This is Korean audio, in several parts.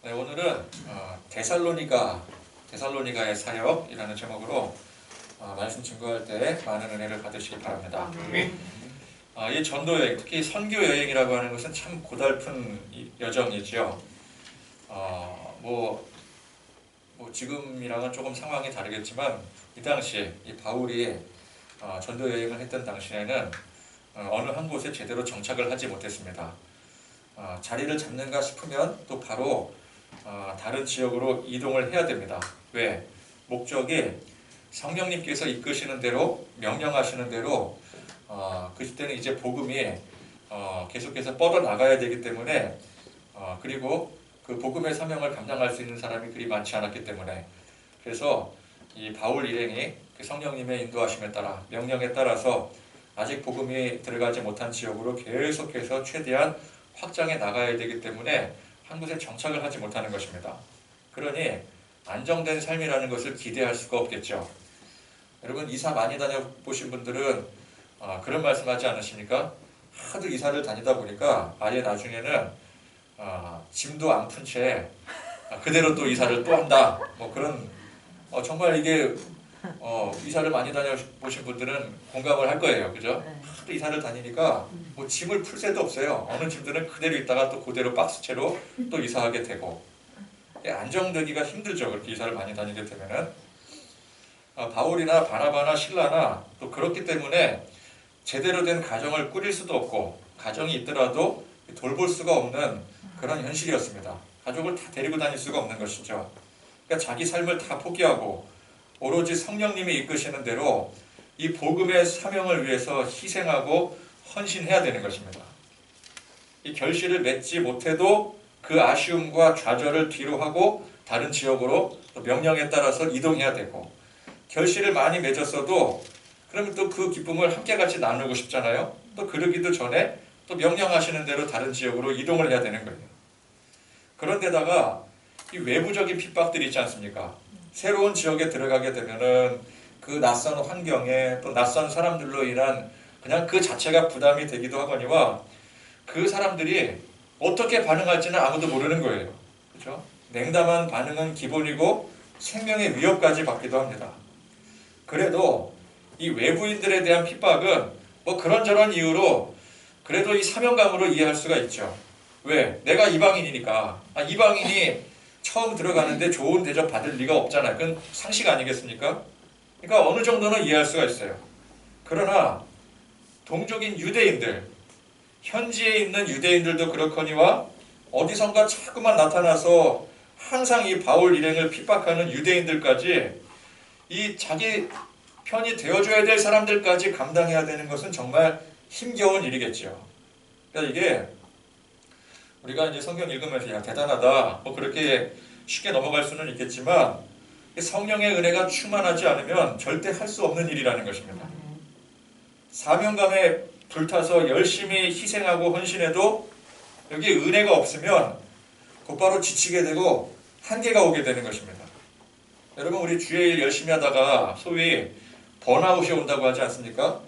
네, 오늘은 데살로니가의 사역이라는 제목으로 말씀 증거할 때 많은 은혜를 받으시기 바랍니다. 이 전도 여행, 특히 선교 여행이라고 하는 것은 참 고달픈 여정이죠. 뭐 지금이랑은 조금 상황이 다르겠지만 이 당시에 이 바울이 전도 여행을 했던 당시에는 어느 한 곳에 제대로 정착을 하지 못했습니다. 자리를 잡는가 싶으면 또 바로 다른 지역으로 이동을 해야 됩니다. 왜? 목적이 성령님께서 이끄시는 대로, 명령하시는 대로 그때는 이제 복음이 계속해서 뻗어나가야 되기 때문에 그리고 그 복음의 사명을 감당할 수 있는 사람이 그리 많지 않았기 때문에, 그래서 이 바울 일행이 그 성령님의 인도하심에 따라, 명령에 따라서 아직 복음이 들어가지 못한 지역으로 계속해서 최대한 확장해 나가야 되기 때문에 한 곳에 정착을 하지 못하는 것입니다. 그러니 안정된 삶이라는 것을 기대할 수가 없겠죠. 여러분, 이사 많이 다녀보신 분들은 그런 말씀하지 않으십니까? 하도 이사를 다니다 보니까 아예 나중에는 짐도 안 푼 채 그대로 또 이사를 또 한다. 뭐 그런 정말 이게 이사를 많이 다녀보신 분들은 공감을 할 거예요. 그죠? 하도 이사를 다니니까 뭐 짐을 풀 새도 없어요. 어느 짐들은 그대로 있다가 또 그대로 박스채로 또 이사하게 되고, 안정되기가 힘들죠. 그렇게 이사를 많이 다니게 되면은. 바울이나 바나바나 실라나 또 그렇기 때문에 제대로 된 가정을 꾸릴 수도 없고, 가정이 있더라도 돌볼 수가 없는 그런 현실이었습니다. 가족을 다 데리고 다닐 수가 없는 것이죠. 그러니까 자기 삶을 다 포기하고 오로지 성령님이 이끄시는 대로 이 복음의 사명을 위해서 희생하고 헌신해야 되는 것입니다. 이 결실을 맺지 못해도 그 아쉬움과 좌절을 뒤로 하고 다른 지역으로 또 명령에 따라서 이동해야 되고, 결실을 많이 맺었어도 그러면 또 그 기쁨을 함께 같이 나누고 싶잖아요. 또 그러기도 전에 또 명령하시는 대로 다른 지역으로 이동을 해야 되는 거예요. 그런데다가 이 외부적인 핍박들이 있지 않습니까? 새로운 지역에 들어가게 되면은 그 낯선 환경에 또 낯선 사람들로 인한 그냥 그 자체가 부담이 되기도 하거니와 그 사람들이 어떻게 반응할지는 아무도 모르는 거예요. 그렇죠? 냉담한 반응은 기본이고 생명의 위협까지 받기도 합니다. 그래도 이 외부인들에 대한 핍박은 뭐 그런저런 이유로 그래도 이 사명감으로 이해할 수가 있죠. 왜? 내가 이방인이니까. 이방인이 처음 들어가는데 좋은 대접 받을 리가 없잖아요. 그건 상식 아니겠습니까? 그러니까 어느 정도는 이해할 수가 있어요. 그러나 동족인 유대인들, 현지에 있는 유대인들도 그렇거니와 어디선가 자꾸만 나타나서 항상 이 바울 일행을 핍박하는 유대인들까지 이 자기 편이 되어줘야 될 사람들까지 감당해야 되는 것은 정말 힘겨운 일이겠죠. 그러니까 이게 우리가 이제 성경 읽으면서 야 대단하다 뭐 그렇게 쉽게 넘어갈 수는 있겠지만, 성령의 은혜가 충만하지 않으면 절대 할 수 없는 일이라는 것입니다. 사명감에 불타서 열심히 희생하고 헌신해도 여기 은혜가 없으면 곧바로 지치게 되고 한계가 오게 되는 것입니다. 여러분, 우리 주의 일 열심히 하다가 소위 번아웃이 온다고 하지 않습니까?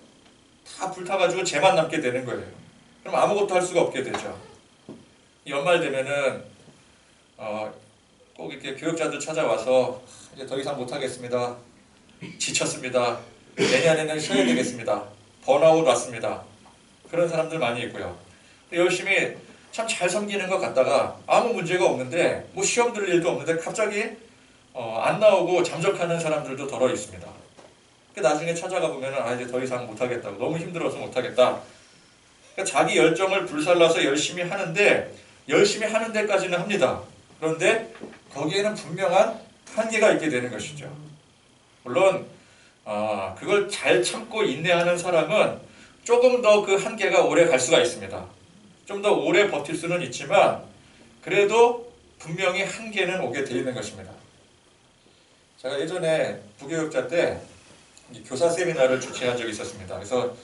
다 불타가지고 죄만 남게 되는 거예요. 그럼 아무것도 할 수가 없게 되죠. 연말 되면은 꼭 이렇게 교역자들 찾아와서 이제 더 이상 못하겠습니다. 지쳤습니다. 내년에는 쉬어야 되겠습니다. 번아웃 왔습니다. 그런 사람들 많이 있고요. 열심히 참 잘 섬기는 것 같다가 아무 문제가 없는데 뭐 시험 들 일도 없는데 갑자기 안 나오고 잠적하는 사람들도 더러 있습니다. 나중에 찾아가 보면은 이제 더 이상 못하겠다고, 너무 힘들어서 못하겠다. 그러니까 자기 열정을 불살라서 열심히 하는데 열심히 하는 데까지는 합니다. 그런데 거기에는 분명한 한계가 있게 되는 것이죠. 물론 그걸 잘 참고 인내하는 사람은 조금 더 그 한계가 오래 갈 수가 있습니다. 좀 더 오래 버틸 수는 있지만 그래도 분명히 한계는 오게 되어 있는 것입니다. 제가 예전에 부교육자 때 교사 세미나를 주최한 적이 있었습니다. 그래서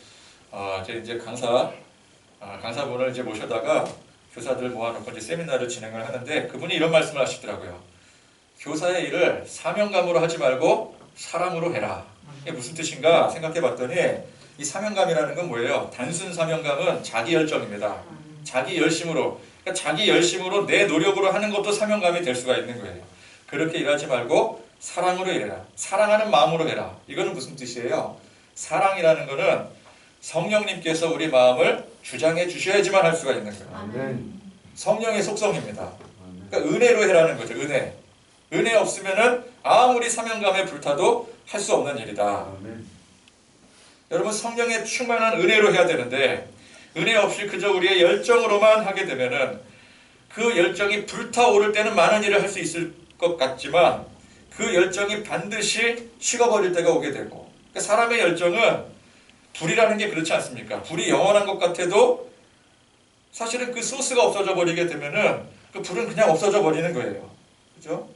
이제 강사분을 이제 모셔다가 교사들 모아놓고 이제 세미나를 진행을 하는데, 그분이 이런 말씀을 하시더라고요. 교사의 일을 사명감으로 하지 말고 사랑으로 해라. 이게 무슨 뜻인가 생각해 봤더니, 이 사명감이라는 건 뭐예요? 단순 사명감은 자기 열정입니다. 자기 열심으로 그러니까 자기 열심으로 내 노력으로 하는 것도 사명감이 될 수가 있는 거예요. 그렇게 일하지 말고 사랑으로 일해라. 사랑하는 마음으로 해라. 이거는 무슨 뜻이에요? 사랑이라는 거는 성령님께서 우리 마음을 주장해 주셔야지만 할 수가 있는 거예요. 아멘. 성령의 속성입니다. 그러니까 은혜로 해라는 거죠. 은혜. 은혜 없으면은 아무리 사명감에 불타도 할 수 없는 일이다. 아멘. 여러분 성령의 충만한 은혜로 해야 되는데 은혜 없이 그저 우리의 열정으로만 하게 되면은 그 열정이 불타오를 때는 많은 일을 할 수 있을 것 같지만 그 열정이 반드시 식어버릴 때가 오게 되고 그러니까 사람의 열정은 불이라는 게 그렇지 않습니까? 불이 영원한 것 같아도 사실은 그 소스가 없어져 버리게 되면은 그 불은 그냥 없어져 버리는 거예요. 그죠?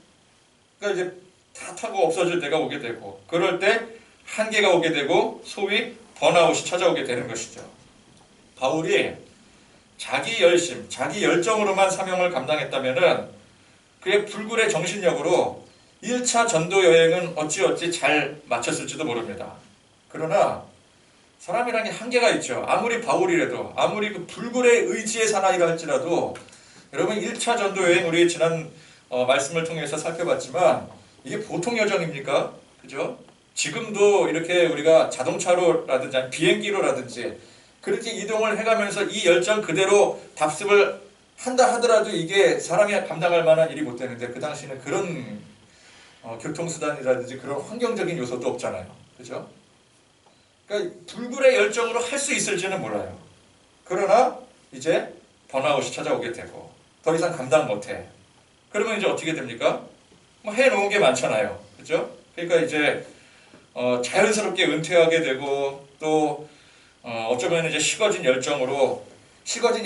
그러니까 이제 다 타고 없어질 때가 오게 되고 그럴 때 한계가 오게 되고 소위 번아웃이 찾아오게 되는 것이죠. 바울이 자기 열심, 자기 열정으로만 사명을 감당했다면은 그의 불굴의 정신력으로 1차 전도 여행은 어찌어찌 잘 마쳤을지도 모릅니다. 그러나 사람이란 게 한계가 있죠. 아무리 바울이라도 아무리 그 불굴의 의지의 사나이라 할지라도 여러분 1차 전도 여행 우리 지난 말씀을 통해서 살펴봤지만 이게 보통 여정입니까? 그죠? 지금도 이렇게 우리가 자동차로라든지 아니면 비행기로라든지 그렇게 이동을 해가면서 이 열정 그대로 답습을 한다 하더라도 이게 사람이 감당할 만한 일이 못 되는데 그 당시에는 그런 교통수단이라든지 그런 환경적인 요소도 없잖아요. 그죠? 그러니까 불굴의 열정으로 할 수 있을지는 몰라요. 그러나 이제 번아웃이 찾아오게 되고 더 이상 감당 못해. 그러면 이제 어떻게 됩니까? 뭐 해놓은 게 많잖아요. 그죠? 그러니까 이제 자연스럽게 은퇴하게 되고 또 어쩌면 이제 식어진 열정으로 식어진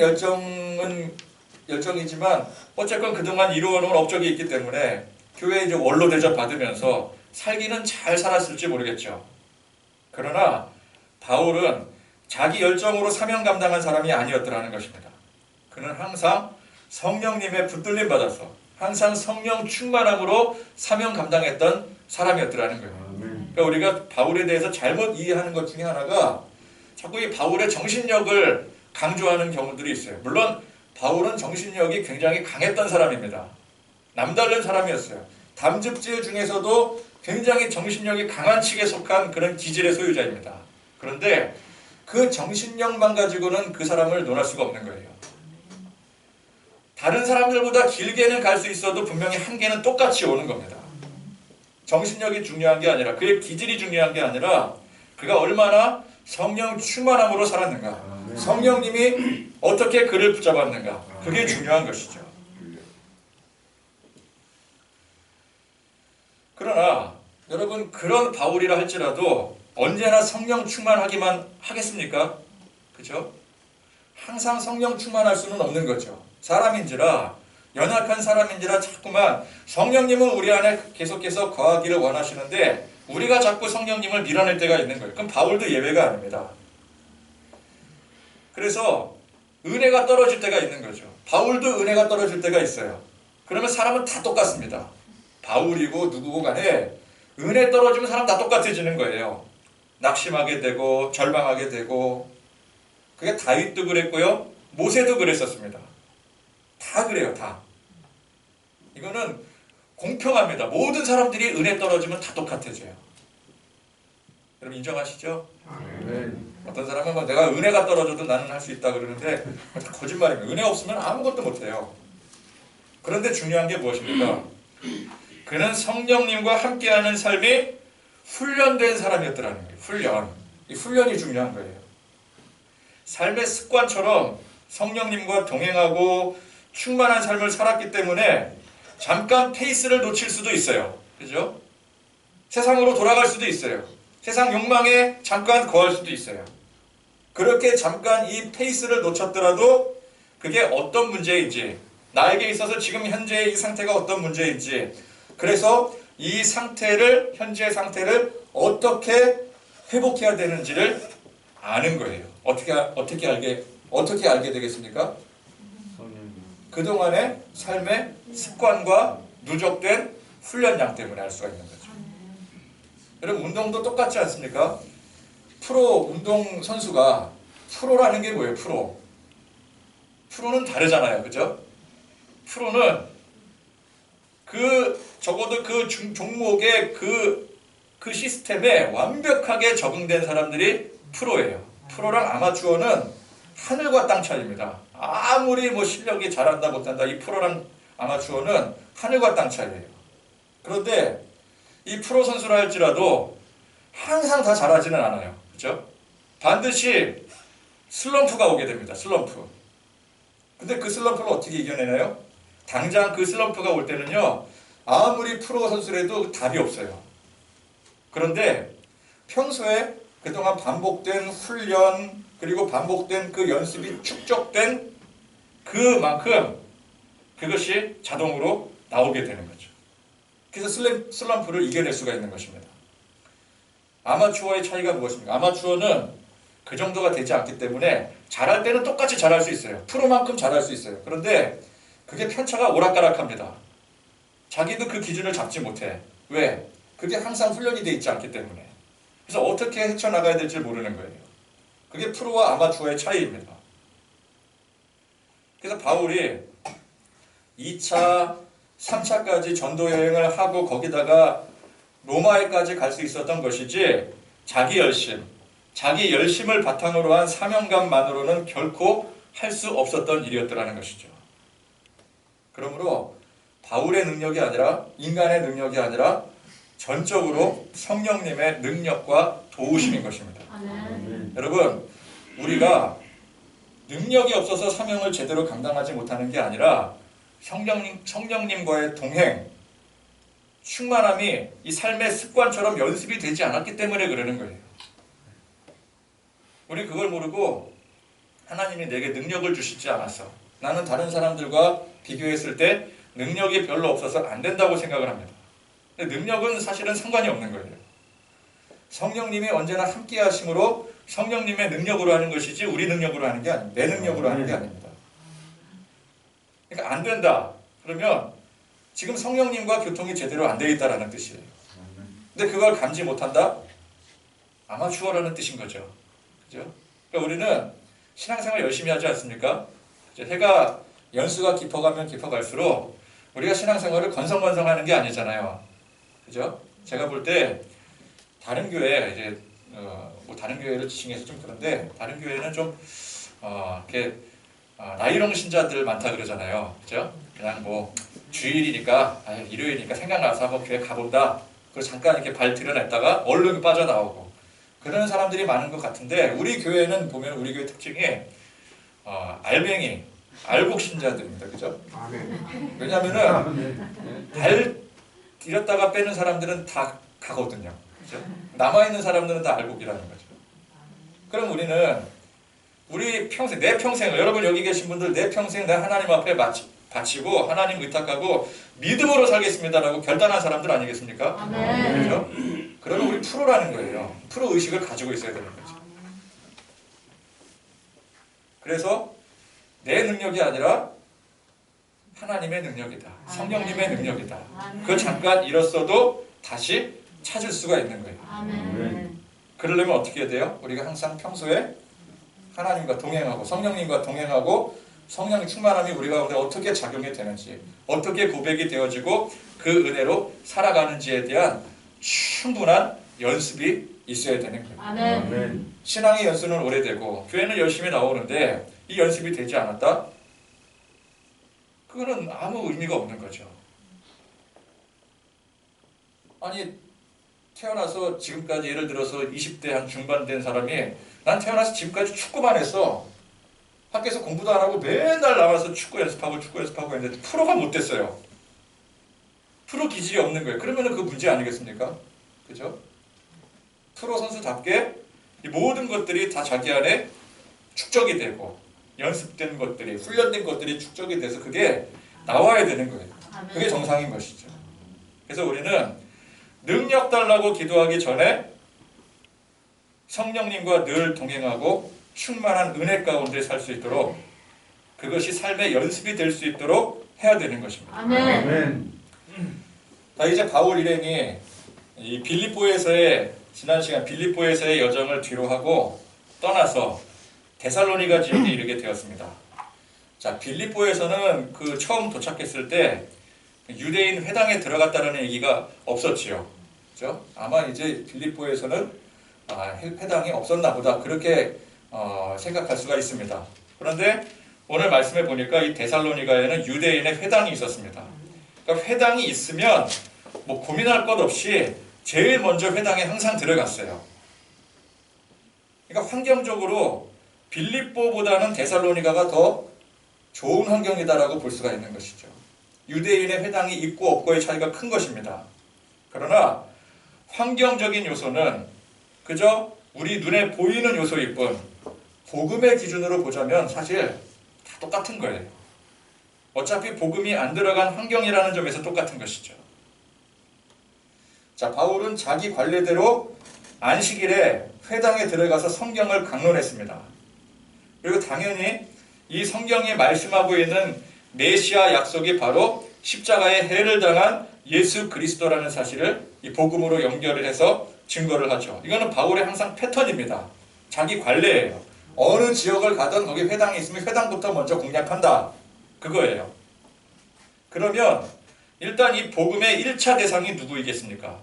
열정이지만 어쨌건 그동안 이루어놓은 업적이 있기 때문에 교회에 이제 원로 대접 받으면서 살기는 잘 살았을지 모르겠죠. 그러나 바울은 자기 열정으로 사명 감당한 사람이 아니었더라는 것입니다. 그는 항상 성령님의 붙들림 받아서 항상 성령 충만함으로 사명 감당했던 사람이었더라는 거예요. 그러니까 우리가 바울에 대해서 잘못 이해하는 것 중에 하나가 자꾸 이 바울의 정신력을 강조하는 경우들이 있어요. 물론 바울은 정신력이 굉장히 강했던 사람입니다. 남다른 사람이었어요. 담즙질 중에서도 굉장히 정신력이 강한 칙에 속한 그런 기질의 소유자입니다. 그런데 그 정신력만 가지고는 그 사람을 논할 수가 없는 거예요. 다른 사람들보다 길게는 갈 수 있어도 분명히 한계는 똑같이 오는 겁니다. 정신력이 중요한 게 아니라 그의 기질이 중요한 게 아니라 그가 얼마나 성령 충만함으로 살았는가, 성령님이 어떻게 그를 붙잡았는가, 그게 중요한 것이죠. 그러나 여러분 그런 바울이라 할지라도 언제나 성령 충만하기만 하겠습니까? 그죠? 항상 성령 충만할 수는 없는 거죠. 사람인지라 연약한 사람인지라 자꾸만 성령님은 우리 안에 계속해서 거하기를 원하시는데 우리가 자꾸 성령님을 밀어낼 때가 있는 거예요. 그럼 바울도 예외가 아닙니다. 그래서 은혜가 떨어질 때가 있는 거죠. 바울도 은혜가 떨어질 때가 있어요. 그러면 사람은 다 똑같습니다. 바울이고 누구고 간에 은혜 떨어지면 사람 다 똑같아지는 거예요. 낙심하게 되고 절망하게 되고 그게 다윗도 그랬고요. 모세도 그랬었습니다. 다 그래요. 다. 이거는 공평합니다. 모든 사람들이 은혜 떨어지면 다 똑같아져요. 여러분 인정하시죠? 네. 어떤 사람은 뭐 내가 은혜가 떨어져도 나는 할 수 있다 그러는데 거짓말입니다. 은혜 없으면 아무것도 못해요. 그런데 중요한 게 무엇입니까? 그는 성령님과 함께하는 삶이 훈련된 사람이었더라는 거예요. 훈련. 이 훈련이 중요한 거예요. 삶의 습관처럼 성령님과 동행하고 충만한 삶을 살았기 때문에 잠깐 페이스를 놓칠 수도 있어요. 그죠? 세상으로 돌아갈 수도 있어요. 세상 욕망에 잠깐 거할 수도 있어요. 그렇게 잠깐 이 페이스를 놓쳤더라도 그게 어떤 문제인지, 나에게 있어서 지금 현재의 이 상태가 어떤 문제인지, 그래서 이 상태를, 현재의 상태를 어떻게 회복해야 되는지를 아는 거예요. 어떻게 알게 되겠습니까? 그동안의 삶의 습관과 누적된 훈련량 때문에 알 수가 있는 거죠. 여러분 운동도 똑같지 않습니까? 프로 운동 선수가 프로라는 게 뭐예요? 프로는 다르잖아요. 그죠? 프로는 적어도 그 종목의 그 시스템에 완벽하게 적응된 사람들이 프로예요. 프로랑 아마추어는 하늘과 땅 차이입니다. 아무리 뭐 실력이 잘한다 못한다, 이 프로랑 아마추어는 하늘과 땅 차이예요. 그런데 이 프로 선수라 할지라도 항상 다 잘하지는 않아요. 그죠? 반드시 슬럼프가 오게 됩니다. 슬럼프. 근데 그 슬럼프를 어떻게 이겨내나요? 당장 그 슬럼프가 올 때는요, 아무리 프로 선수라도 답이 없어요. 그런데 평소에 그동안 반복된 훈련, 그리고 반복된 그 연습이 축적된 그만큼 그것이 자동으로 나오게 되는 거죠. 그래서 슬럼프를 이겨낼 수가 있는 것입니다. 아마추어의 차이가 무엇입니까? 아마추어는 그 정도가 되지 않기 때문에 잘할 때는 똑같이 잘할 수 있어요. 프로만큼 잘할 수 있어요. 그런데 그게 편차가 오락가락합니다. 자기도 그 기준을 잡지 못해. 왜? 그게 항상 훈련이 돼 있지 않기 때문에. 그래서 어떻게 헤쳐나가야 될지 모르는 거예요. 그게 프로와 아마추어의 차이입니다. 그래서 바울이 2차, 3차까지 전도 여행을 하고 거기다가 로마에까지 갈 수 있었던 것이지 자기 열심을 바탕으로 한 사명감만으로는 결코 할 수 없었던 일이었더라는 것이죠. 그러므로 바울의 능력이 아니라, 인간의 능력이 아니라 전적으로 성령님의 능력과 도우심인 것입니다. 여러분, 우리가 능력이 없어서 사명을 제대로 감당하지 못하는 게 아니라 성령님과의 동행, 충만함이 이 삶의 습관처럼 연습이 되지 않았기 때문에 그러는 거예요. 우리 그걸 모르고 하나님이 내게 능력을 주시지 않았어, 나는 다른 사람들과 비교했을 때 능력이 별로 없어서 안 된다고 생각을 합니다. 근데 능력은 사실은 상관이 없는 거예요. 성령님이 언제나 함께 하심으로 성령님의 능력으로 하는 것이지 우리 능력으로 하는 게 아닙니다. 내 능력으로 하는 게 아닙니다. 그러니까 안 된다 그러면 지금 성령님과 교통이 제대로 안 되어 있다라는 뜻이에요. 근데 그걸 감지 못한다? 아마추어라는 뜻인 거죠. 그죠? 그러니까 우리는 신앙생활 열심히 하지 않습니까? 해가 연수가 깊어가면 깊어갈수록 우리가 신앙생활을 건성건성하는 게 아니잖아요. 그죠? 제가 볼 때 다른 교회, 이제 뭐 다른 교회를 지칭해서 좀 그런데, 다른 교회는 좀 이렇게 나이롱 신자들 많다 그러잖아요. 그죠? 그냥 뭐 주일이니까, 일요일이니까 생각나서 한번 교회 가본다. 그리고 잠깐 이렇게 발 들여놨다가 얼른 빠져나오고 그런 사람들이 많은 것 같은데, 우리 교회는 보면 우리 교회 특징이 알맹이, 알곡 신자들입니다. 그죠? 왜냐하면은 발 들였다가 빼는 사람들은 다 가거든요. 그죠? 남아있는 사람들은 다 알곡이라는 거죠. 그럼 우리는 우리 평생, 내 평생을, 여러분 여기 계신 분들 내 평생 내 하나님 앞에 바치고 하나님 의탁하고 믿음으로 살겠습니다라고 결단한 사람들 아니겠습니까? 그렇죠? 그러면 우리 프로라는 거예요. 프로 의식을 가지고 있어야 되는 거죠. 그래서 내 능력이 아니라 하나님의 능력이다. 성령님의 능력이다. 그 잠깐 잃었어도 다시 찾을 수가 있는 거예요. 그러려면 어떻게 해야 돼요? 우리가 항상 평소에 하나님과 동행하고 성령님과 동행하고 성령의 충만함이 우리 가운데 어떻게 작용이 되는지, 어떻게 고백이 되어지고 그 은혜로 살아가는지에 대한 충분한 연습이 있어야 되는 거예요. 아멘. 신앙의 연수는 오래되고 교회는 열심히 나오는데 이 연습이 되지 않았다? 그거는 아무 의미가 없는 거죠. 아니 태어나서 지금까지, 예를 들어서 20대 한 중반 된 사람이 난 태어나서 지금까지 축구만 했어. 밖에서 공부도 안 하고 맨날 나와서 축구 연습하고 했는데 프로가 못 됐어요. 프로 기질이 없는 거예요. 그러면 그 문제 아니겠습니까? 그죠? 프로 선수답게 이 모든 것들이 다 자기 안에 축적이 되고 연습된 것들이, 훈련된 것들이 축적이 돼서 그게 나와야 되는 거예요. 그게 정상인 것이죠. 그래서 우리는 능력 달라고 기도하기 전에 성령님과 늘 동행하고 충만한 은혜 가운데 살 수 있도록, 그것이 삶의 연습이 될 수 있도록 해야 되는 것입니다. 아멘. 자, 이제 바울 일행이 이 빌립보에서의, 지난 시간 빌립보에서의 여정을 뒤로 하고 떠나서 데살로니가 지역에 이르게 되었습니다. 자, 빌립보에서는 그 처음 도착했을 때 유대인 회당에 들어갔다는 얘기가 없었지요. 그죠? 아마 이제 빌립보에서는 회당이 없었나 보다 그렇게 생각할 수가 있습니다. 그런데 오늘 말씀해 보니까 이 데살로니가에는 유대인의 회당이 있었습니다. 그러니까 회당이 있으면 뭐 고민할 것 없이 제일 먼저 회당에 항상 들어갔어요. 그러니까 환경적으로 빌립보보다는 데살로니가가 더 좋은 환경이다라고 볼 수가 있는 것이죠. 유대인의 회당이 있고 없고의 차이가 큰 것입니다. 그러나 환경적인 요소는 그저 우리 눈에 보이는 요소일 뿐 복음의 기준으로 보자면 사실 다 똑같은 거예요. 어차피 복음이 안 들어간 환경이라는 점에서 똑같은 것이죠. 자, 바울은 자기 관례대로 안식일에 회당에 들어가서 성경을 강론했습니다. 그리고 당연히 이 성경이 말씀하고 있는 메시아 약속이 바로 십자가의 해를 당한 예수 그리스도라는 사실을 이 복음으로 연결을 해서 증거를 하죠. 이거는 바울의 항상 패턴입니다. 자기 관례예요. 어느 지역을 가든 거기 회당이 있으면 회당부터 먼저 공략한다. 그거예요. 그러면 일단 이 복음의 1차 대상이 누구이겠습니까?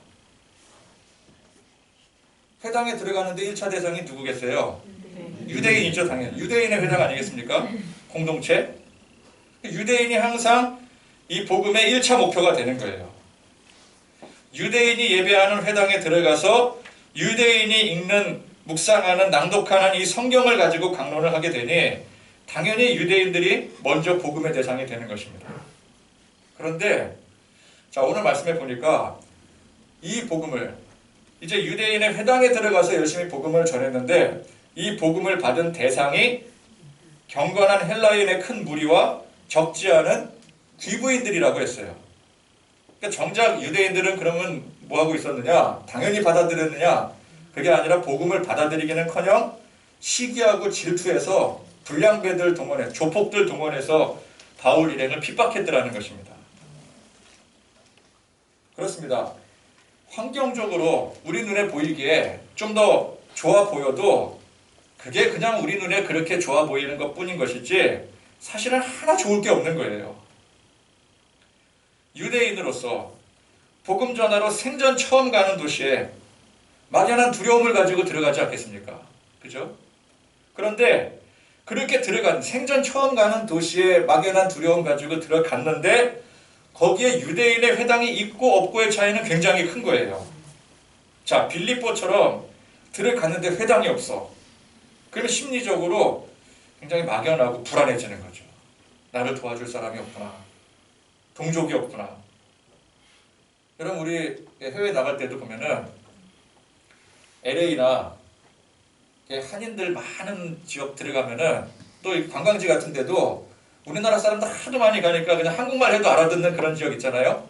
회당에 들어가는데 1차 대상이 누구겠어요? 유대인이죠, 당연히. 유대인의 회당 아니겠습니까? 공동체. 유대인이 항상 이 복음의 1차 목표가 되는 거예요. 유대인이 예배하는 회당에 들어가서 유대인이 읽는, 묵상하는, 낭독하는 이 성경을 가지고 강론을 하게 되니 당연히 유대인들이 먼저 복음의 대상이 되는 것입니다. 그런데 자, 오늘 말씀해 보니까 이 복음을 이제 유대인의 회당에 들어가서 열심히 복음을 전했는데 이 복음을 받은 대상이 경건한 헬라인의 큰 무리와 적지 않은 귀부인들이라고 했어요. 그러니까 정작 유대인들은 그러면 뭐하고 있었느냐? 당연히 받아들였느냐? 그게 아니라 복음을 받아들이기는커녕 시기하고 질투해서 불량배들 동원해, 조폭들 동원해서 바울 일행을 핍박했더라는 것입니다. 그렇습니다. 환경적으로 우리 눈에 보이기에 좀 더 좋아 보여도 그게 그냥 우리 눈에 그렇게 좋아 보이는 것 뿐인 것이지 사실은 하나 좋을 게 없는 거예요. 유대인으로서 복음 전하러 생전 처음 가는 도시에 막연한 두려움을 가지고 들어가지 않겠습니까? 그죠? 그런데 그렇게 생전 처음 가는 도시에 막연한 두려움 가지고 들어갔는데 거기에 유대인의 회당이 있고 없고의 차이는 굉장히 큰 거예요. 자, 빌립보처럼 들어갔는데 회당이 없어. 그러면 심리적으로 굉장히 막연하고 불안해지는 거죠. 나를 도와줄 사람이 없구나. 동족이 없구나. 여러분, 우리 해외 나갈 때도 보면은 LA나 한인들 많은 지역 들어가면은 또 관광지 같은 데도 우리나라 사람들 하도 많이 가니까 그냥 한국말 해도 알아듣는 그런 지역 있잖아요.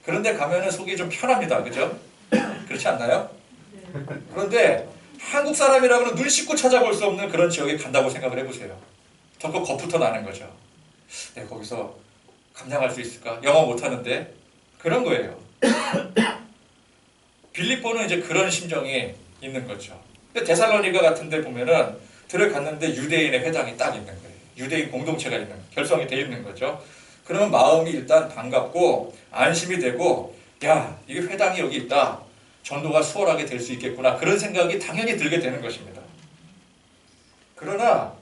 그런데 가면은 속이 좀 편합니다. 그죠? 그렇지 않나요? 그런데 한국 사람이라고는 눈 씻고 찾아볼 수 없는 그런 지역에 간다고 생각을 해보세요. 더 겁부터 나는 거죠. 내가 거기서 감당할 수 있을까? 영어 못하는데? 그런 거예요. 빌립보는 이제 그런 심정이 있는 거죠. 근데 데살로니가 같은 데 보면은 들어갔는데 유대인의 회당이 딱 있는 거예요. 유대인 공동체가 있는, 결성이 되어 있는 거죠. 그러면 마음이 일단 반갑고 안심이 되고, 야, 이게 회당이 여기 있다. 전도가 수월하게 될 수 있겠구나. 그런 생각이 당연히 들게 되는 것입니다. 그러나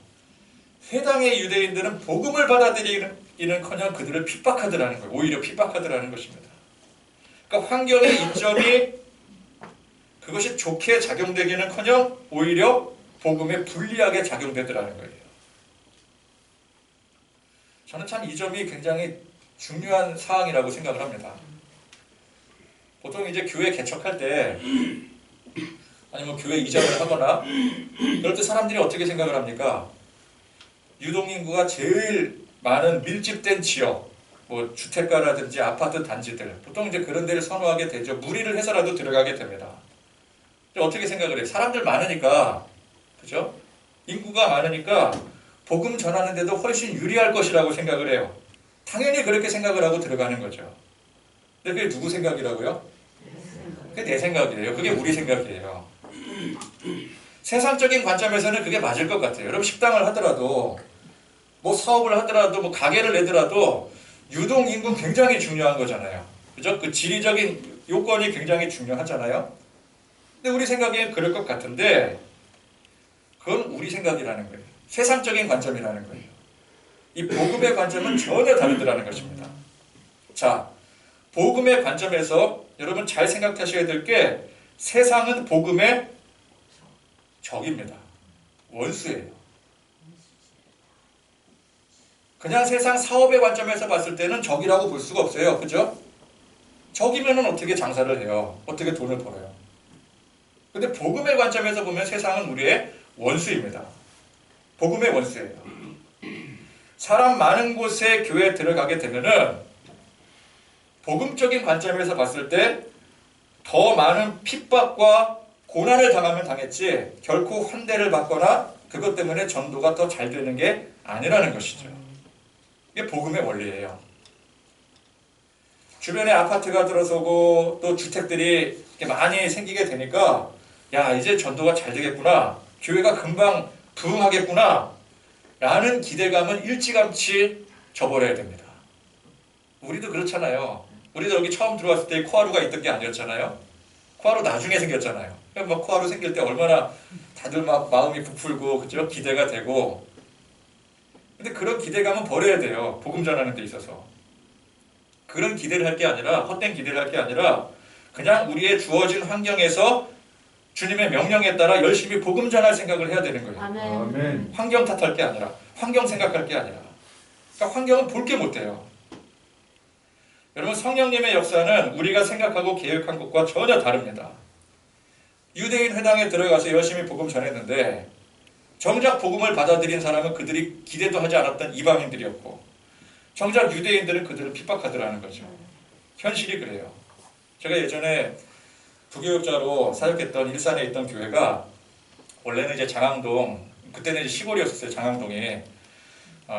회당의 유대인들은 복음을 받아들이는커녕 그들을 핍박하더라는 거예요. 오히려 핍박하더라는 것입니다. 그러니까 환경의 이점이 그것이 좋게 작용되기는커녕 오히려 복음에 불리하게 작용되더라는 거예요. 저는 참 이 점이 굉장히 중요한 사항이라고 생각을 합니다. 보통 이제 교회 개척할 때 아니면 교회 이전을 하거나 그럴 때 사람들이 어떻게 생각을 합니까? 유동인구가 제일 많은 밀집된 지역, 뭐 주택가라든지 아파트 단지들, 보통 이제 그런 데를 선호하게 되죠. 무리를 해서라도 들어가게 됩니다. 어떻게 생각을 해요? 사람들 많으니까, 그죠? 인구가 많으니까 복음 전하는데도 훨씬 유리할 것이라고 생각을 해요. 당연히 그렇게 생각을 하고 들어가는 거죠. 근데 그게 누구 생각이라고요? 그게 내 생각이에요. 그게 우리 생각이에요. 세상적인 관점에서는 그게 맞을 것 같아요. 여러분 식당을 하더라도 뭐 사업을 하더라도 뭐 가게를 내더라도 유동인구 굉장히 중요한 거잖아요. 그죠? 그 지리적인 요건이 굉장히 중요하잖아요. 근데 우리 생각엔 그럴 것 같은데 그건 우리 생각이라는 거예요. 세상적인 관점이라는 거예요. 이 복음의 관점은 전혀 다르더라는 것입니다. 자, 복음의 관점에서 여러분 잘 생각하셔야 될 게 세상은 복음의 적입니다. 원수예요. 그냥 세상 사업의 관점에서 봤을 때는 적이라고 볼 수가 없어요. 그죠? 적이면 어떻게 장사를 해요? 어떻게 돈을 벌어요? 근데 복음의 관점에서 보면 세상은 우리의 원수입니다. 복음의 원수예요. 사람 많은 곳에 교회에 들어가게 되면은 복음적인 관점에서 봤을 때 더 많은 핍박과 고난을 당하면 당했지 결코 환대를 받거나 그것 때문에 전도가 더 잘 되는 게 아니라는 것이죠. 이게 복음의 원리예요. 주변에 아파트가 들어서고 또 주택들이 이렇게 많이 생기게 되니까 야, 이제 전도가 잘 되겠구나. 교회가 금방 부흥하겠구나. 라는 기대감은 일찌감치 저버려야 됩니다. 우리도 그렇잖아요. 우리도 여기 처음 들어왔을 때 코하루가 있던 게 아니었잖아요. 코하루 나중에 생겼잖아요. 막 코하루 생길 때 얼마나 다들 막 마음이 부풀고 그죠? 기대가 되고. 근데 그런 기대감은 버려야 돼요. 복음 전하는 데 있어서. 그런 기대를 할 게 아니라 헛된 기대를 할 게 아니라 그냥 우리의 주어진 환경에서 주님의 명령에 따라 열심히 복음 전할 생각을 해야 되는 거예요. 아멘. 환경 탓할 게 아니라 환경 생각할 게 아니라 그러니까 환경은 볼 게 못 돼요. 여러분 성령님의 역사는 우리가 생각하고 계획한 것과 전혀 다릅니다. 유대인 회당에 들어가서 열심히 복음 전했는데 정작 복음을 받아들인 사람은 그들이 기대도 하지 않았던 이방인들이었고 정작 유대인들은 그들을 핍박하더라는 거죠. 현실이 그래요. 제가 예전에 부교육자로 사역했던 일산에 있던 교회가 원래는 이제 장항동, 그때는 이제 시골이었어요. 장항동이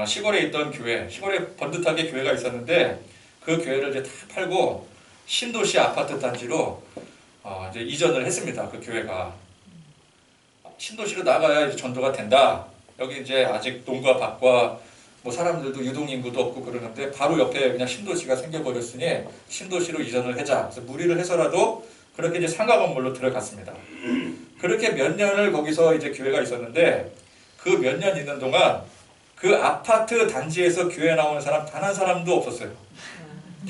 시골에 있던 교회, 시골에 번듯하게 교회가 있었는데 그 교회를 이제 다 팔고 신도시 아파트 단지로 이제 이전을 했습니다. 그 교회가 신도시로 나가야 이제 전도가 된다. 여기 이제 아직 농가 밭과 뭐 사람들도 유동인구도 없고 그러는데 바로 옆에 그냥 신도시가 생겨버렸으니 신도시로 이전을 하자. 그래서 무리를 해서라도 그렇게 이제 상가 건물로 들어갔습니다. 그렇게 몇 년을 거기서 이제 교회가 있었는데 그 몇 년 있는 동안 그 아파트 단지에서 교회 나오는 사람 단 한 사람도 없었어요.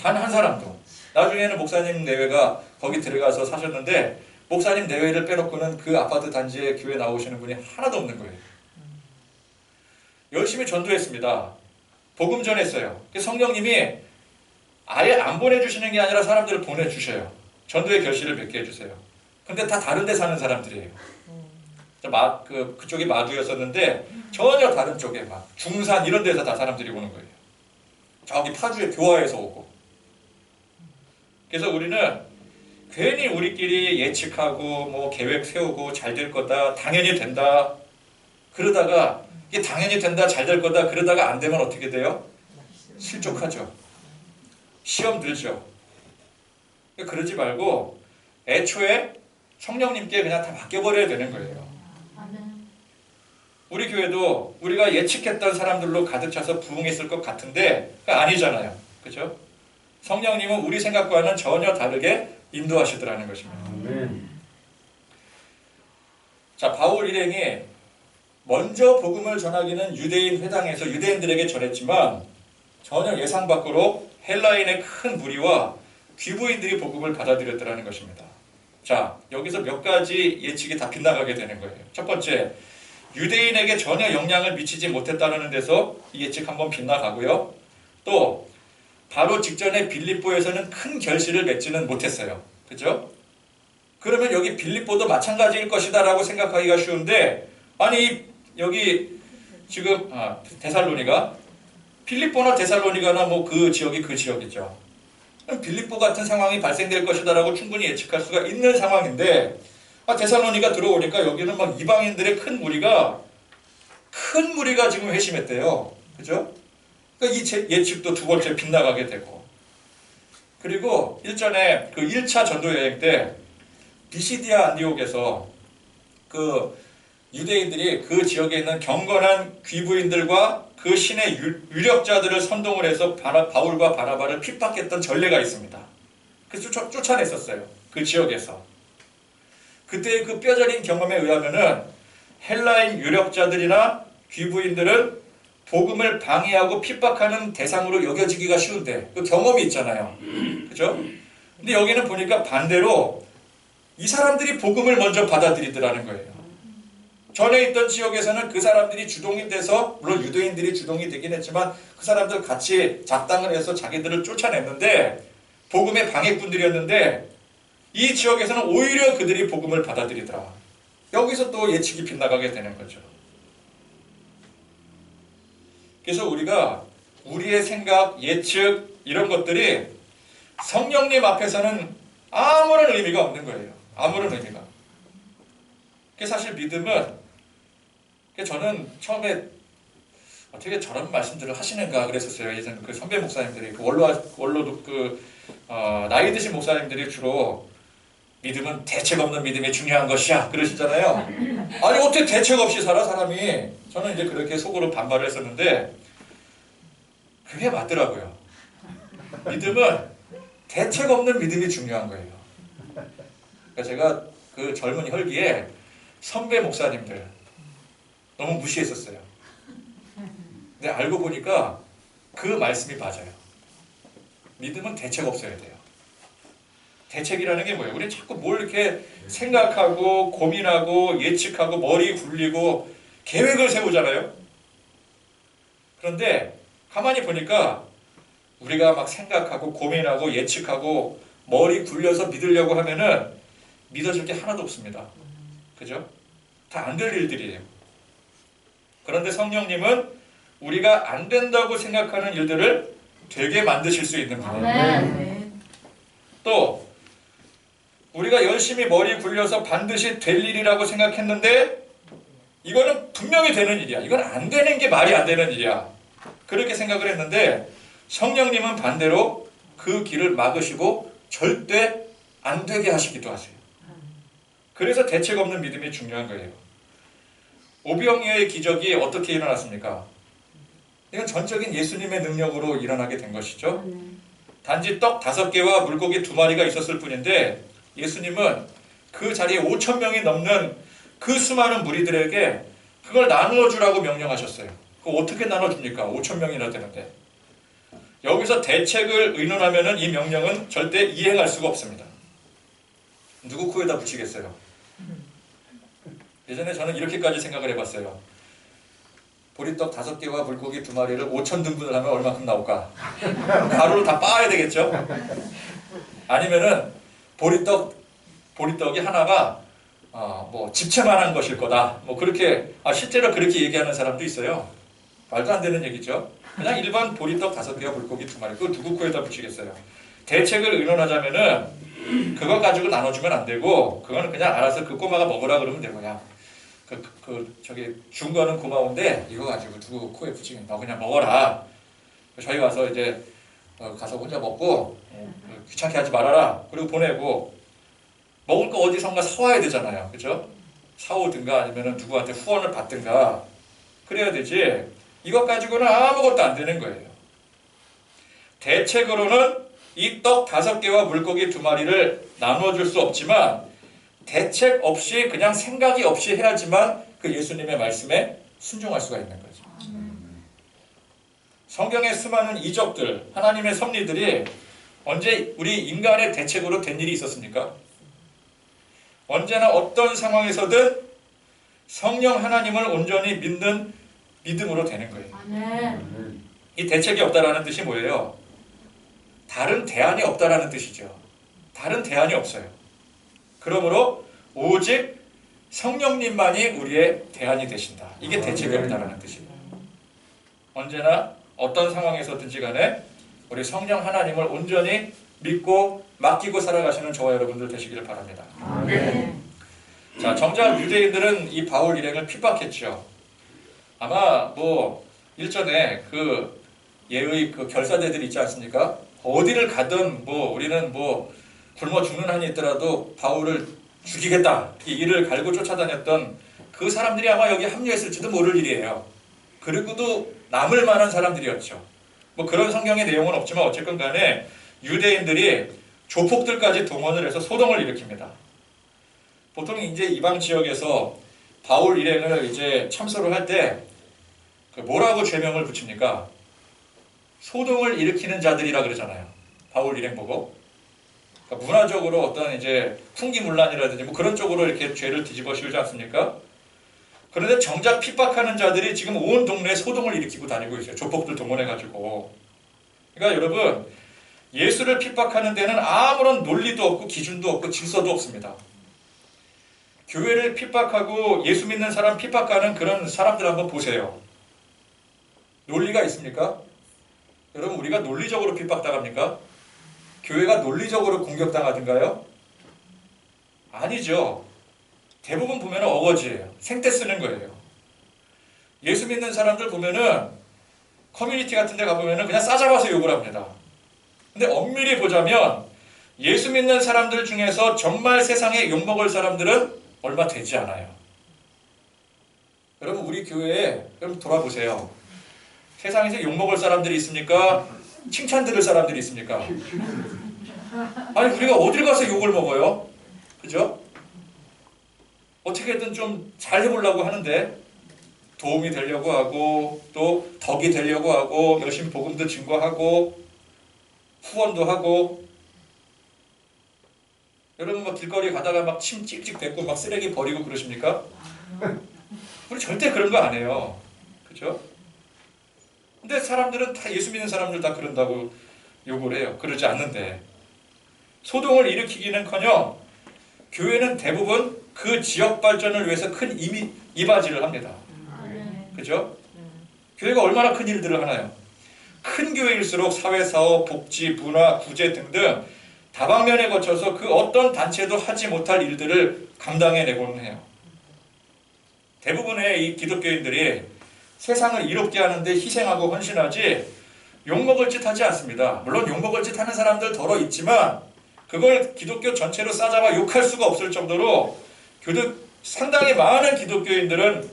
단 한 사람도. 나중에는 목사님 내외가 거기 들어가서 사셨는데 목사님 내외를 빼놓고는 그 아파트 단지에 교회 나오시는 분이 하나도 없는 거예요. 열심히 전도했습니다. 복음 전했어요. 성령님이 아예 안 보내주시는 게 아니라 사람들을 보내주셔요. 전도의 결실을 맺게 해주세요. 근데 다 다른 데 사는 사람들이에요. 그쪽이 마두였었는데 전혀 다른 쪽에 막 중산 이런 데서 다 사람들이 오는 거예요. 저기 파주에 교화에서 오고. 그래서 우리는 괜히 우리끼리 예측하고 뭐 계획 세우고 잘 될 거다, 당연히 된다. 그러다가 이게 당연히 된다, 잘 될 거다. 그러다가 안 되면 어떻게 돼요? 실족하죠. 시험 들죠. 그러지 말고 애초에 성령님께 그냥 다 맡겨버려야 되는 거예요. 우리 교회도 우리가 예측했던 사람들로 가득 차서 부흥했을 것 같은데 아니잖아요. 그렇죠? 성령님은 우리 생각과는 전혀 다르게 인도하시더라는 것입니다. 아멘. 자, 바울 일행이 먼저 복음을 전하기는 유대인 회당에서 유대인들에게 전했지만 전혀 예상 밖으로 헬라인의 큰 무리와 귀부인들이 복음을 받아들였더라는 것입니다. 자, 여기서 몇 가지 예측이 다 빗나가게 되는 거예요. 첫 번째, 유대인에게 전혀 영향을 미치지 못했다는 데서 이 예측 한번 빗나가고요. 또 바로 직전에 빌립보에서는 큰 결실을 맺지는 못했어요. 그죠? 그러면 여기 빌립보도 마찬가지일 것이다 라고 생각하기가 쉬운데 아니 여기 지금 데살로니가 빌립보나 데살로니가나 뭐 그 지역이 그 지역이죠. 빌립보 같은 상황이 발생될 것이다 라고 충분히 예측할 수가 있는 상황인데 데살로니가 들어오니까 여기는 막 이방인들의 큰 무리가 지금 회심했대요. 그죠? 그러니까 이 예측도 두 번째 빗나가게 되고 그리고 일전에 그 1차 전도 여행 때 비시디아 안디옥에서 그 유대인들이 그 지역에 있는 경건한 귀부인들과 그 신의 유력자들을 선동을 해서 바울과 바나바를 핍박했던 전례가 있습니다. 그래서 쫓아냈었어요. 그 지역에서. 그때의 그 뼈저린 경험에 의하면은 헬라인 유력자들이나 귀부인들은 복음을 방해하고 핍박하는 대상으로 여겨지기가 쉬운데 그 경험이 있잖아요. 그죠? 근데 여기는 보니까 반대로 이 사람들이 복음을 먼저 받아들이더라는 거예요. 전에 있던 지역에서는 그 사람들이 주동이 돼서, 물론 유대인들이 주동이 되긴 했지만 그 사람들 같이 작당을 해서 자기들을 쫓아냈는데 복음의 방해꾼들이었는데 이 지역에서는 오히려 그들이 복음을 받아들이더라. 여기서 또 예측이 빗나가게 되는 거죠. 그래서 우리가 우리의 생각, 예측 이런 것들이 성령님 앞에서는 아무런 의미가 없는 거예요. 아무런 의미가. 사실 믿음은, 저는 처음에 어떻게 저런 말씀들을 하시는가 그랬었어요. 예전 그 선배 목사님들이, 나이 드신 목사님들이 주로 믿음은 대책 없는 믿음이 중요한 것이야 그러시잖아요. 아니 어떻게 대책 없이 살아 사람이. 저는 이제 그렇게 속으로 반발을 했었는데 그게 맞더라고요. 믿음은 대책 없는 믿음이 중요한 거예요. 그러니까 제가 그 젊은 혈기에 선배 목사님들 너무 무시했었어요. 근데 알고 보니까 그 말씀이 맞아요. 믿음은 대책 없어야 돼요. 대책이라는 게 뭐예요? 우리 자꾸 뭘 이렇게 생각하고 고민하고 예측하고 머리 굴리고 계획을 세우잖아요. 그런데 가만히 보니까 우리가 막 생각하고 고민하고 예측하고 머리 굴려서 믿으려고 하면은 믿어질 게 하나도 없습니다. 그죠? 다 안 될 일들이에요. 그런데 성령님은 우리가 안 된다고 생각하는 일들을 되게 만드실 수 있는 분이에요. 또 우리가 열심히 머리 굴려서 반드시 될 일이라고 생각했는데 이거는 분명히 되는 일이야. 이건 안 되는 게 말이 안 되는 일이야. 그렇게 생각을 했는데 성령님은 반대로 그 길을 막으시고 절대 안 되게 하시기도 하세요. 그래서 대책 없는 믿음이 중요한 거예요. 오병이어의 기적이 어떻게 일어났습니까? 이건 전적인 예수님의 능력으로 일어나게 된 것이죠. 단지 떡 5개와 물고기 2마리가 있었을 뿐인데 예수님은 그 자리에 5,000명이 넘는 그 수많은 무리들에게 그걸 나누어 주라고 명령하셨어요. 그거 어떻게 나눠줍니까? 5,000명이나 되는데. 여기서 대책을 의논하면 이 명령은 절대 이행할 수가 없습니다. 누구 코에다 붙이겠어요? 예전에 저는 이렇게까지 생각을 해봤어요. 보리떡 5개와 물고기 2마리를 5,000등분을 하면 얼마큼 나올까? 가루를 다 빻아야 되겠죠? 아니면은 보리떡이 하나가 뭐 집채만한 것일 거다. 뭐 그렇게 실제로 그렇게 얘기하는 사람도 있어요. 말도 안 되는 얘기죠. 그냥 일반 보리떡 5개와 물고기 2마리. 그거 누구 코에다 붙이겠어요? 대책을 의논하자면은 그거 가지고 나눠주면 안 되고 그거는 그냥 알아서 그 꼬마가 먹으라 그러면 되고 야. 저기 준 거는 고마운데 이거 가지고 누구 코에 붙이면 너 그냥 먹어라. 저희 와서 이제 가서 혼자 먹고 귀찮게 하지 말아라. 그리고 보내고 먹을 거 어디선가 사와야 되잖아요. 그죠? 사오든가 아니면 누구한테 후원을 받든가 그래야 되지. 이것 가지고는 아무것도 안 되는 거예요. 대책으로는 이 떡 5개와 물고기 2마리를 나눠줄 수 없지만 대책 없이 그냥 생각이 없이 해야지만 그 예수님의 말씀에 순종할 수가 있는 거죠. 성경의 수많은 이적들, 하나님의 섭리들이 언제 우리 인간의 대책으로 된 일이 있었습니까? 언제나 어떤 상황에서든 성령 하나님을 온전히 믿는 믿음으로 되는 거예요. 이 대책이 없다라는 뜻이 뭐예요? 다른 대안이 없다라는 뜻이죠. 다른 대안이 없어요. 그러므로 오직 성령님만이 우리의 대안이 되신다. 이게 대책이 없다라는 뜻이에요. 언제나 어떤 상황에서든지 간에 우리 성령 하나님을 온전히 믿고 맡기고 살아가시는 저와 여러분들 되시기를 바랍니다. 자, 정작 유대인들은 이 바울 일행을 핍박했죠. 아마 뭐 일전에 그 예의 그 결사대들 있지 않습니까? 어디를 가든 뭐 우리는 뭐 굶어 죽는 한이 있더라도 바울을 죽이겠다. 이 일을 갈고 쫓아다녔던 그 사람들이 아마 여기 합류했을지도 모를 일이에요. 그리고도 남을 만한 사람들이었죠. 뭐 그런 성경의 내용은 없지만 어쨌건 간에 유대인들이 조폭들까지 동원을 해서 소동을 일으킵니다. 보통 이제 이방 지역에서 바울 일행을 이제 참소를 할 때 뭐라고 죄명을 붙입니까? 소동을 일으키는 자들이라 그러잖아요. 바울 일행 보고. 그러니까 문화적으로 어떤 이제 풍기문란이라든지 뭐 그런 쪽으로 이렇게 죄를 뒤집어 씌우지 않습니까? 그런데 정작 핍박하는 자들이 지금 온 동네에 소동을 일으키고 다니고 있어요. 조폭들 동원해가지고. 그러니까 여러분, 예수를 핍박하는 데는 아무런 논리도 없고 기준도 없고 질서도 없습니다. 교회를 핍박하고 예수 믿는 사람 핍박하는 그런 사람들 한번 보세요. 논리가 있습니까? 여러분, 우리가 논리적으로 핍박당합니까? 교회가 논리적으로 공격당하든가요? 아니죠. 대부분 보면 어거지예요. 생떼 쓰는 거예요. 예수 믿는 사람들 보면은 커뮤니티 같은 데 가보면은 그냥 싸잡아서 욕을 합니다. 근데 엄밀히 보자면 예수 믿는 사람들 중에서 정말 세상에 욕먹을 사람들은 얼마 되지 않아요. 여러분, 우리 교회에 여러분 돌아보세요. 세상에서 욕먹을 사람들이 있습니까? 칭찬 들을 사람들이 있습니까? 아니, 우리가 어딜 가서 욕을 먹어요? 그죠? 어떻게든 좀 잘 해보려고 하는데 도움이 되려고 하고 또 덕이 되려고 하고 열심히 복음도 증거하고 후원도 하고. 여러분 막 길거리 가다가 막 침 찍찍 뱉고 막 쓰레기 버리고 그러십니까? 우리 절대 그런 거 안 해요. 그죠? 근데 사람들은 다 예수 믿는 사람들 다 그런다고 욕을 해요. 그러지 않는데 소동을 일으키기는커녕 교회는 대부분 그 지역 발전을 위해서 큰 이바지를 합니다. 그죠? 교회가 얼마나 큰 일들을 하나요? 큰 교회일수록 사회사업, 복지, 문화, 구제 등등 다방면에 거쳐서 그 어떤 단체도 하지 못할 일들을 감당해내고는 해요. 대부분의 이 기독교인들이 세상을 이롭게 하는데 희생하고 헌신하지 욕먹을 짓 하지 않습니다. 물론 욕먹을 짓 하는 사람들 더러 있지만 그걸 기독교 전체로 싸잡아 욕할 수가 없을 정도로 상당히 많은 기독교인들은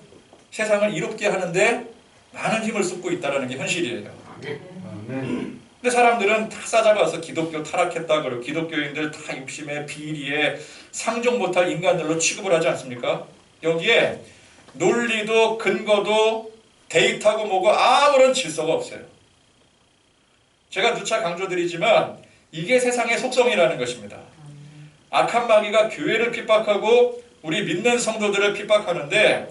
세상을 이롭게 하는데 많은 힘을 쏟고 있다는 게 현실이에요. 근데 사람들은 다 싸잡아서 기독교 타락했다 그러고 기독교인들 다 욕심에 비리에 상종 못할 인간들로 취급을 하지 않습니까? 여기에 논리도 근거도 데이터고 뭐고 아무런 질서가 없어요. 제가 누차 강조드리지만 이게 세상의 속성이라는 것입니다. 악한 마귀가 교회를 핍박하고 우리 믿는 성도들을 핍박하는데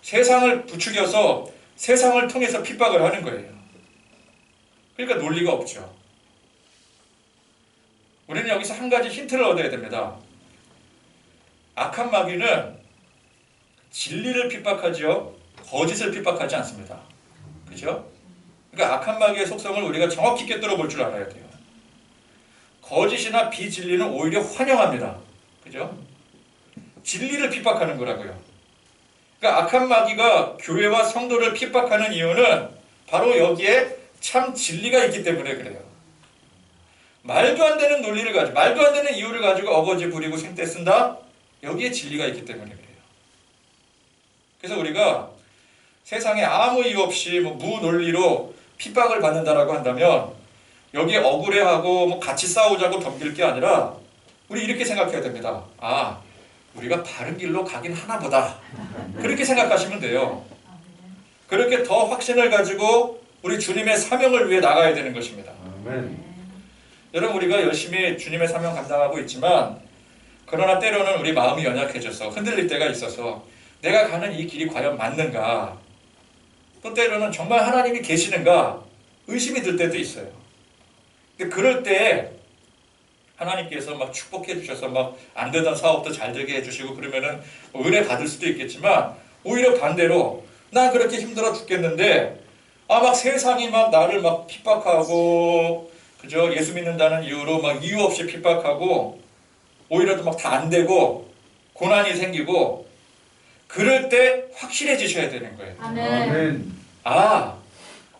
세상을 부추겨서 세상을 통해서 핍박을 하는 거예요. 그러니까 논리가 없죠. 우리는 여기서 한 가지 힌트를 얻어야 됩니다. 악한 마귀는 진리를 핍박하죠. 거짓을 핍박하지 않습니다. 그죠? 그러니까 악한 마귀의 속성을 우리가 정확히 꿰뚫어 볼 줄 알아야 돼요. 거짓이나 비진리는 오히려 환영합니다. 그죠? 진리를 핍박하는 거라고요. 그러니까 악한 마귀가 교회와 성도를 핍박하는 이유는 바로 여기에 참 진리가 있기 때문에 그래요. 말도 안 되는 논리를 가지고 말도 안 되는 이유를 가지고 어거지 부리고 생떼 쓴다? 여기에 진리가 있기 때문에 그래요. 그래서 우리가 세상에 아무 이유 없이 무논리로 핍박을 받는다라고 한다면 여기에 억울해하고 같이 싸우자고 덤빌 게 아니라 우리 이렇게 생각해야 됩니다. 아, 우리가 바른 길로 가긴 하나보다. 그렇게 생각하시면 돼요. 그렇게 더 확신을 가지고 우리 주님의 사명을 위해 나가야 되는 것입니다. 아멘. 여러분, 우리가 열심히 주님의 사명 감당하고 있지만 그러나 때로는 우리 마음이 연약해져서 흔들릴 때가 있어서 내가 가는 이 길이 과연 맞는가, 또 때로는 정말 하나님이 계시는가 의심이 들 때도 있어요. 근데 그럴 때 하나님께서 막 축복해 주셔서 막 안 되던 사업도 잘 되게 해주시고 그러면은 은혜 받을 수도 있겠지만 오히려 반대로 난 그렇게 힘들어 죽겠는데 막 세상이 막 나를 막 핍박하고 그죠? 예수 믿는다는 이유로 막 이유 없이 핍박하고 오히려 또 막 다 안 되고 고난이 생기고 그럴 때 확실해지셔야 되는 거예요. 아멘. 아,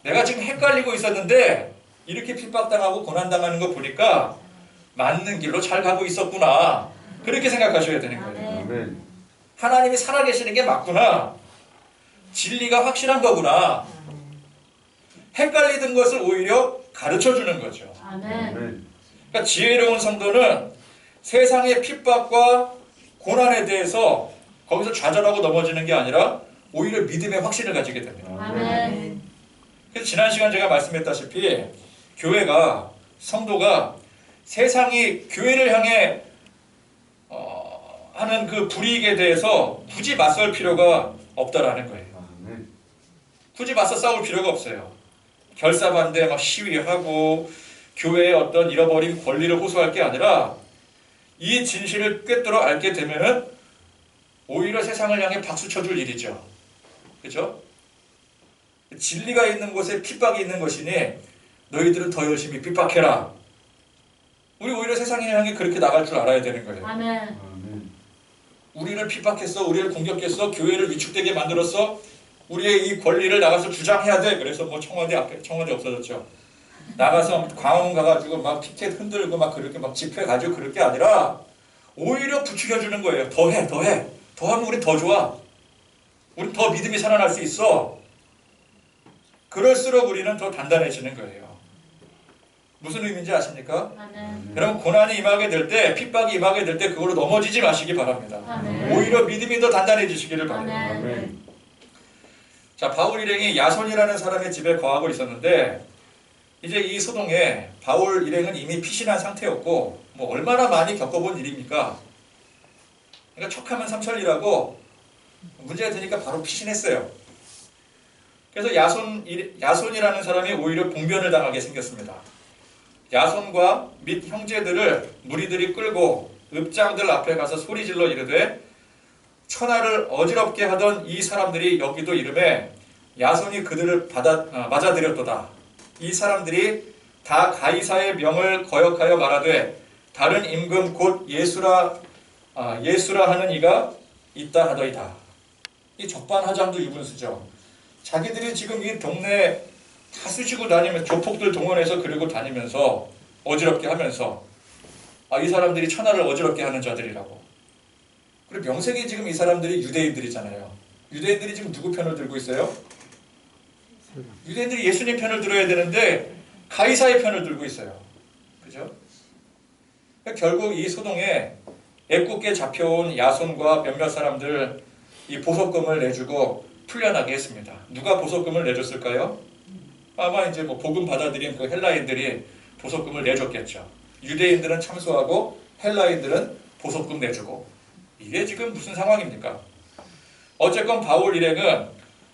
내가 지금 헷갈리고 있었는데 이렇게 핍박당하고 고난당하는 거 보니까 맞는 길로 잘 가고 있었구나. 그렇게 생각하셔야 되는 거예요. 아멘. 하나님이 살아계시는 게 맞구나. 진리가 확실한 거구나. 헷갈리던 것을 오히려 가르쳐 주는 거죠. 아멘. 그러니까 지혜로운 성도는 세상의 핍박과 고난에 대해서 거기서 좌절하고 넘어지는 게 아니라 오히려 믿음의 확신을 가지게 됩니다. 아멘. 그래서 지난 시간 제가 말씀했다시피 교회가, 성도가 세상이 교회를 향해 하는 그 불이익에 대해서 굳이 맞설 필요가 없다라는 거예요. 굳이 맞서 싸울 필요가 없어요. 결사반대 막 시위하고 교회의 어떤 잃어버린 권리를 호소할 게 아니라 이 진실을 꿰뚫어 알게 되면은 오히려 세상을 향해 박수 쳐줄 일이죠. 그렇죠? 진리가 있는 곳에 핍박이 있는 것이니 너희들은 더 열심히 핍박해라. 우리 오히려 세상을 향해 그렇게 나갈 줄 알아야 되는 거예요. 아멘. 우리를 핍박했어, 우리를 공격했어, 교회를 위축되게 만들었어, 우리의 이 권리를 나가서 주장해야 돼. 그래서 뭐 청와대 앞에, 청와대 없어졌죠. 나가서 광화문 가가지고 막 피켓 흔들고 막 그렇게 막 집회 가지고 그럴 게 아니라 오히려 부추겨주는 거예요. 더 해, 더 해. 더 하면 우린 더 좋아. 우린 더 믿음이 살아날 수 있어. 그럴수록 우리는 더 단단해지는 거예요. 무슨 의미인지 아십니까? 아멘. 여러분, 고난이 임하게 될 때, 핍박이 임하게 될 때 그걸로 넘어지지 마시기 바랍니다. 아멘. 오히려 믿음이 더 단단해지시기를 바랍니다. 아멘. 자, 바울 일행이 야손이라는 사람의 집에 거하고 있었는데 이제 이 소동에 바울 일행은 이미 피신한 상태였고 뭐 얼마나 많이 겪어본 일입니까? 그러니까 척하면 삼천리라고 문제가 되니까 바로 피신했어요. 그래서 야손이라는 사람이 오히려 봉변을 당하게 생겼습니다. 야손과 및 형제들을 무리들이 끌고 읍장들 앞에 가서 소리질러 이르되 천하를 어지럽게 하던 이 사람들이 여기도 이름에 야손이 그들을 맞아들였도다. 이 사람들이 다 가이사의 명을 거역하여 말하되 다른 임금 곧 예수라 하는 이가 있다 하더이다. 이 적반하장도 이분수죠. 자기들이 지금 이 동네 다 쑤시고 다니면서 조폭들 동원해서 그리고 다니면서 어지럽게 하면서 이 사람들이 천하를 어지럽게 하는 자들이라고. 그리고 명색이 지금 이 사람들이 유대인들이잖아요. 유대인들이 지금 누구 편을 들고 있어요? 유대인들이 예수님 편을 들어야 되는데 가이사의 편을 들고 있어요. 그죠? 그러니까 결국 이 소동에 애꿎게 잡혀온 야손과 몇몇 사람들 이 보석금을 내주고 풀려나게 했습니다. 누가 보석금을 내줬을까요? 아마 이제 뭐 복음 받아들인 그 헬라인들이 보석금을 내줬겠죠. 유대인들은 참수하고 헬라인들은 보석금 내주고. 이게 지금 무슨 상황입니까? 어쨌건 바울 일행은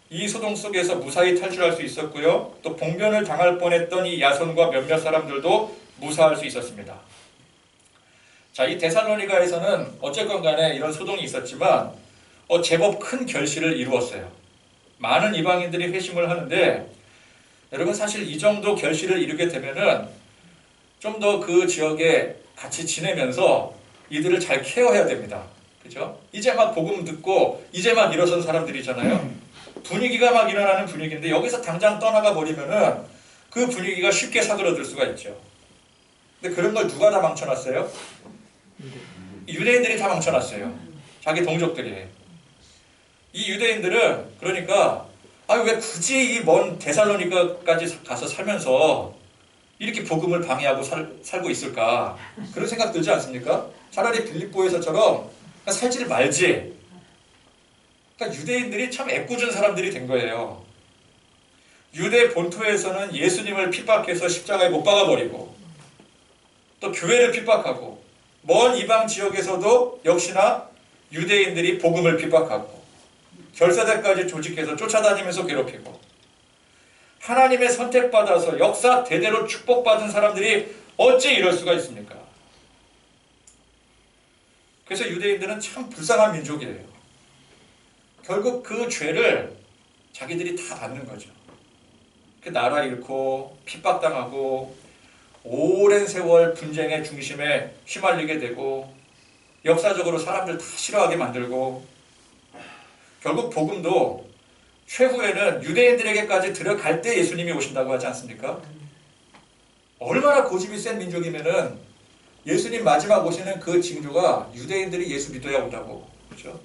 이 소동 속에서 무사히 탈출할 수 있었고요. 또 봉변을 당할 뻔했던 이 야손과 몇몇 사람들도 무사할 수 있었습니다. 자, 이 데살로니가에서는 어쨌건 간에 이런 소동이 있었지만 제법 큰 결실을 이루었어요. 많은 이방인들이 회심을 하는데 여러분, 사실 이 정도 결실을 이루게 되면은 좀 더 그 지역에 같이 지내면서 이들을 잘 케어해야 됩니다. 그죠? 이제 막 복음 듣고 이제 막 일어선 사람들이잖아요. 분위기가 막 일어나는 분위기인데 여기서 당장 떠나가 버리면은 그 분위기가 쉽게 사그러들 수가 있죠. 근데 그런 걸 누가 다 망쳐놨어요? 유대인들이 다 망쳐놨어요. 자기 동족들이. 이 유대인들은 그러니까 왜 굳이 이 먼 데살로니가까지 가서 살면서 이렇게 복음을 방해하고 살고 있을까? 그런 생각 들지 않습니까? 차라리 빌립보에서처럼 살지를 말지. 그러니까 유대인들이 참 애꿎은 사람들이 된 거예요. 유대 본토에서는 예수님을 핍박해서 십자가에 못 박아버리고 또 교회를 핍박하고 먼 이방 지역에서도 역시나 유대인들이 복음을 핍박하고 결사대까지 조직해서 쫓아다니면서 괴롭히고 하나님의 선택받아서 역사 대대로 축복받은 사람들이 어찌 이럴 수가 있습니까? 그래서 유대인들은 참 불쌍한 민족이에요. 결국 그 죄를 자기들이 다 받는 거죠. 그 나라 잃고 핍박당하고 오랜 세월 분쟁의 중심에 휘말리게 되고 역사적으로 사람들 다 싫어하게 만들고 결국 복음도 최후에는 유대인들에게까지 들어갈 때 예수님이 오신다고 하지 않습니까? 얼마나 고집이 센 민족이면은 예수님 마지막 오시는 그 징조가 유대인들이 예수 믿어야 온다고. 그렇죠?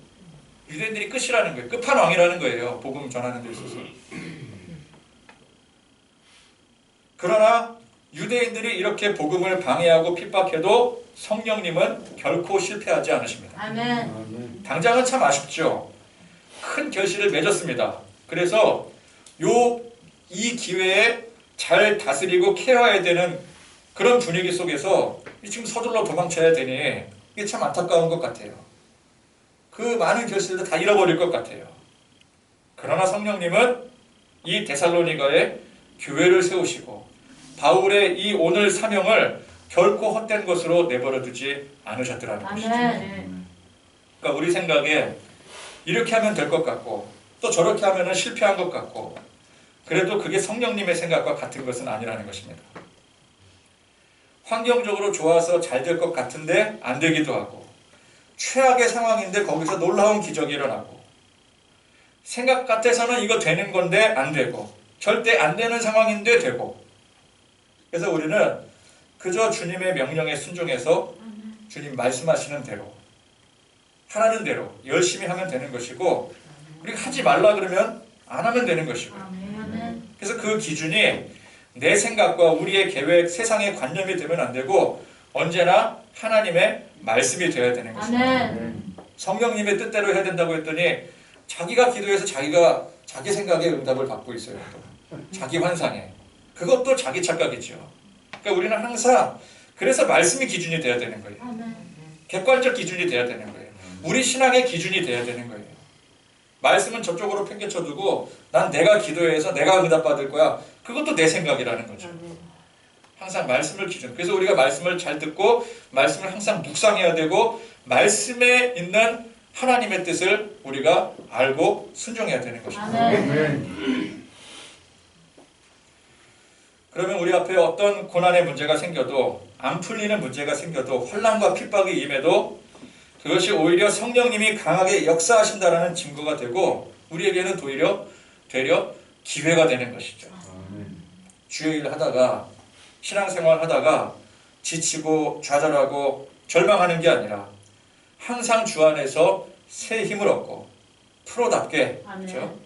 유대인들이 끝이라는 거예요. 끝판왕이라는 거예요. 복음 전하는 데 있어서. 그러나 유대인들이 이렇게 복음을 방해하고 핍박해도 성령님은 결코 실패하지 않으십니다. 아멘. 당장은 참 아쉽죠. 큰 결실을 맺었습니다. 그래서 이 기회에 잘 다스리고 케어해야 되는 그런 분위기 속에서 지금 서둘러 도망쳐야 되니 이게 참 안타까운 것 같아요. 그 많은 결실도 다 잃어버릴 것 같아요. 그러나 성령님은 이 데살로니가에 교회를 세우시고 바울의 이 오늘 사명을 결코 헛된 것으로 내버려 두지 않으셨더라는 것이죠. 그러니까 우리 생각에 이렇게 하면 될 것 같고 또 저렇게 하면 실패한 것 같고 그래도 그게 성령님의 생각과 같은 것은 아니라는 것입니다. 환경적으로 좋아서 잘 될 것 같은데 안 되기도 하고 최악의 상황인데 거기서 놀라운 기적이 일어나고 생각 같아서는 이거 되는 건데 안 되고 절대 안 되는 상황인데 되고 그래서 우리는 그저 주님의 명령에 순종해서 주님 말씀하시는 대로 하라는 대로 열심히 하면 되는 것이고 우리가 하지 말라 그러면 안 하면 되는 것이고 그래서 그 기준이 내 생각과 우리의 계획, 세상의 관념이 되면 안 되고 언제나 하나님의 말씀이 되어야 되는 것입니다. 성령님의 뜻대로 해야 된다고 했더니 자기가 기도해서 자기 생각에 응답을 받고 있어요. 또. 자기 환상에. 그것도 자기 착각이죠. 그러니까 우리는 항상 그래서 말씀이 기준이 돼야 되는 거예요. 객관적 기준이 돼야 되는 거예요. 우리 신앙의 기준이 돼야 되는 거예요. 말씀은 저쪽으로 팽개쳐두고 난 내가 기도해서 내가 응답받을 거야. 그것도 내 생각이라는 거죠. 항상 말씀을 기준. 그래서 우리가 말씀을 잘 듣고 말씀을 항상 묵상해야 되고 말씀에 있는 하나님의 뜻을 우리가 알고 순종해야 되는 것입니다. 그러면 우리 앞에 어떤 고난의 문제가 생겨도 안 풀리는 문제가 생겨도 혼란과 핍박이 임해도 그것이 오히려 성령님이 강하게 역사하신다라는 증거가 되고 우리에게는 되려 기회가 되는 것이죠. 주의 일 하다가 신앙생활 하다가 지치고 좌절하고 절망하는 게 아니라 항상 주 안에서 새 힘을 얻고 프로답게 그렇죠?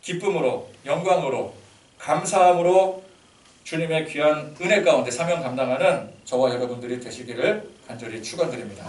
기쁨으로 영광으로 감사함으로 주님의 귀한 은혜 가운데 사명 감당하는 저와 여러분들이 되시기를 간절히 축원드립니다.